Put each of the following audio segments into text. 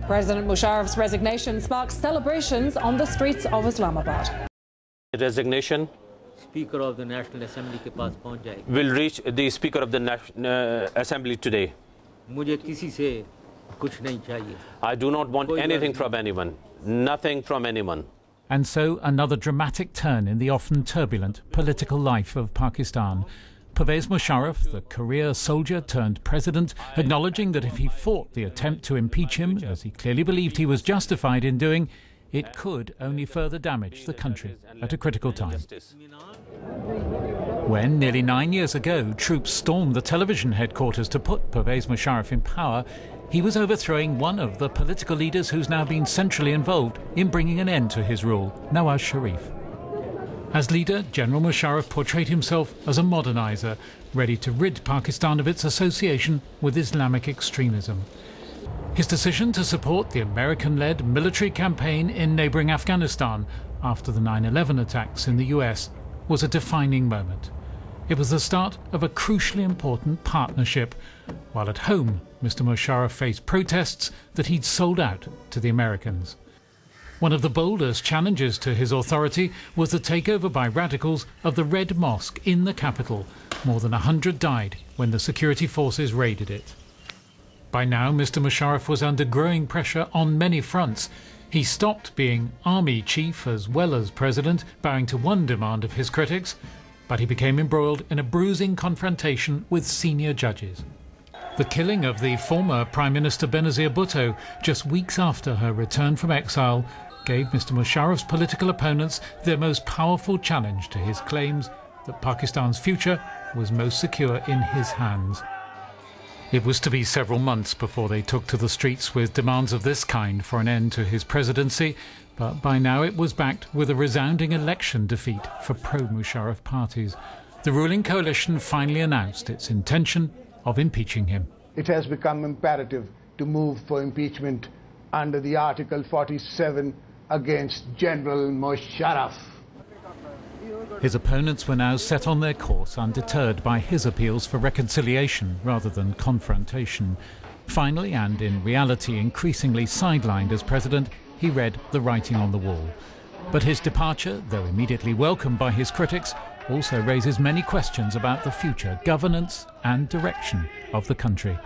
President Musharraf's resignation sparks celebrations on the streets of Islamabad. Resignation Speaker of the National Assembly के पास पहुंच जाएगी. will reach the Speaker of the National Assembly today. मुझे किसी से कुछ नहीं चाहिए. I do not want anything from anyone, nothing from anyone. And so another dramatic turn in the often turbulent political life of Pakistan. Pervez Musharraf, the career soldier turned president, acknowledging that if he fought the attempt to impeach him, as he clearly believed he was justified in doing, it could only further damage the country at a critical time. When, nearly 9 years ago, troops stormed the television headquarters to put Pervez Musharraf in power, he was overthrowing one of the political leaders who's now been centrally involved in bringing an end to his rule, Nawaz Sharif. As leader, General Musharraf portrayed himself as a modernizer, ready to rid Pakistan of its association with Islamic extremism. His decision to support the American-led military campaign in neighbouring Afghanistan after the 9/11 attacks in the US was a defining moment. It was the start of a crucially important partnership, while at home Mr. Musharraf faced protests that he'd sold out to the Americans. One of the boldest challenges to his authority was the takeover by radicals of the Red Mosque in the capital. More than 100 died when the security forces raided it. By now, Mr. Musharraf was under growing pressure on many fronts. He stopped being army chief as well as president, bowing to one demand of his critics, but he became embroiled in a bruising confrontation with senior judges. The killing of the former Prime Minister Benazir Bhutto just weeks after her return from exile gave Mr. Musharraf's political opponents their most powerful challenge to his claims that Pakistan's future was most secure in his hands. It was to be several months before they took to the streets with demands of this kind for an end to his presidency, but by now it was backed with a resounding election defeat for pro-Musharraf parties. The ruling coalition finally announced its intention of impeaching him. It has become imperative to move for impeachment under the Article 47 against General Musharraf. His opponents were now set on their course, undeterred by his appeals for reconciliation rather than confrontation. Finally, and in reality increasingly sidelined as president, he read the writing on the wall. But his departure, though immediately welcomed by his critics, also raises many questions about the future governance and direction of the country.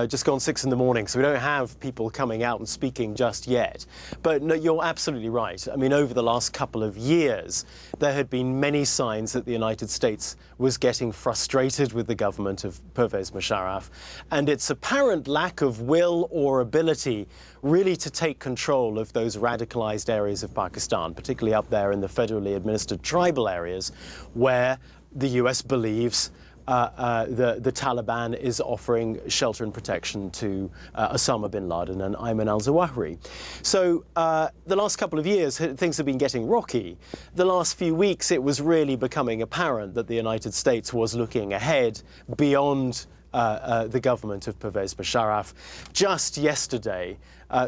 Just gone 6 in the morning, so we don't have people coming out and speaking just yet. But no, you're absolutely right. I mean, over the last couple of years, there had been many signs that the United States was getting frustrated with the government of Pervez Musharraf, and its apparent lack of will or ability really to take control of those radicalized areas of Pakistan, particularly up there in the federally administered tribal areas, where the US believes the Taliban is offering shelter and protection to Osama bin Laden and Ayman al-Zawahiri. So the last couple of years, things have been getting rocky. The last few weeks, it was really becoming apparent that the United States was looking ahead beyond the government of Pervez Musharraf. Just yesterday,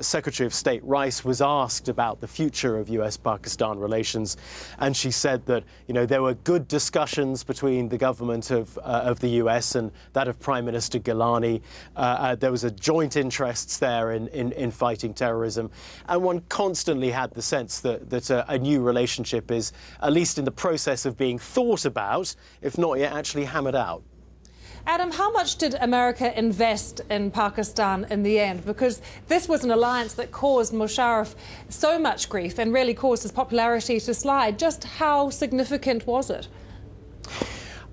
Secretary of State Rice was asked about the future of US-Pakistan relations, and she said that, you know, there were good discussions between the government of the US and that of Prime Minister Gilani. There was a joint interests there in fighting terrorism, and one constantly had the sense that a new relationship is at least in the process of being thought about, if not yet actually hammered out. Adam, how much did America invest in Pakistan in the end? Because this was an alliance that caused Musharraf so much grief and really caused his popularity to slide. Just how significant was it?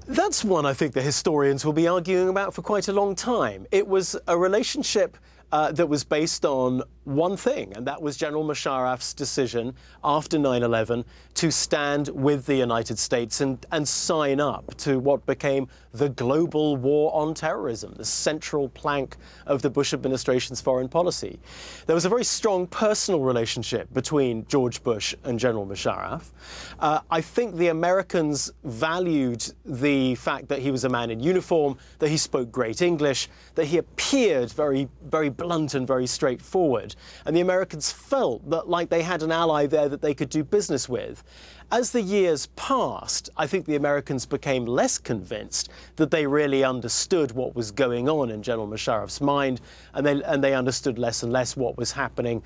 That's one I think the historians will be arguing about for quite a long time. It was a relationship that was based on one thing, and that was General Musharraf's decision after 9/11 to stand with the United States and sign up to what became the global war on terrorism, the central plank of the Bush administration's foreign policy. There was a very strong personal relationship between George Bush and General Musharraf. I think the Americans valued the fact that he was a man in uniform, that he spoke great English, that he appeared very, very blunt and very straightforward. And the Americans felt that like they had an ally there that they could do business with. As the years passed, I think the Americans became less convinced that they really understood what was going on in General Musharraf's mind, and they understood less and less what was happening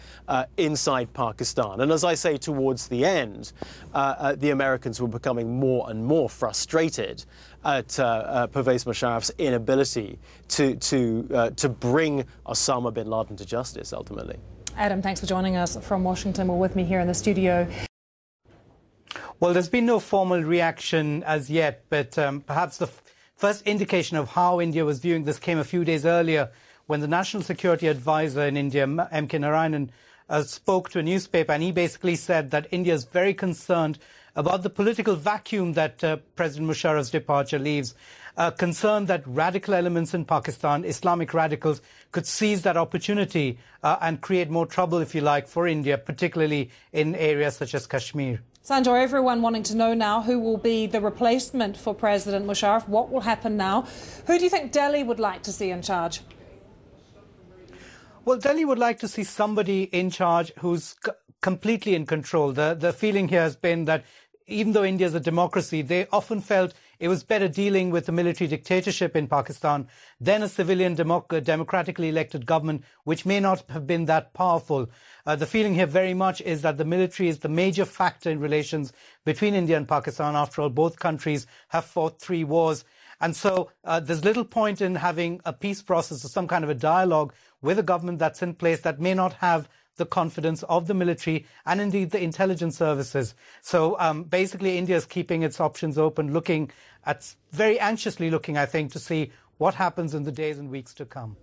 inside Pakistan. And as I say, towards the end, the Americans were becoming more and more frustrated at Pervez Musharraf's inability to bring Osama bin Laden to justice, ultimately. Adam, thanks for joining us from Washington. Well, with me here in the studio. Well, there's been no formal reaction as yet, but perhaps the first indication of how India was viewing this came a few days earlier when the National Security Advisor in India, M.K. Narayanan, spoke to a newspaper, and he basically said that India is very concerned about the political vacuum that President Musharraf's departure leaves, concerned that radical elements in Pakistan, Islamic radicals, could seize that opportunity and create more trouble, if you like, for India, particularly in areas such as Kashmir. Sanjoy, everyone wanting to know now who will be the replacement for President Musharraf. What will happen now? Who do you think Delhi would like to see in charge? Well, Delhi would like to see somebody in charge who's completely in control. The feeling here has been that even though India is a democracy, they often felt it was better dealing with a military dictatorship in Pakistan than a civilian democratically elected government, which may not have been that powerful. The feeling here very much is that the military is the major factor in relations between India and Pakistan. After all, both countries have fought 3 wars. And so there's little point in having a peace process or some kind of a dialogue with a government that's in place that may not have the confidence of the military and indeed the intelligence services. So basically India is keeping its options open, very anxiously looking, I think, to see what happens in the days and weeks to come.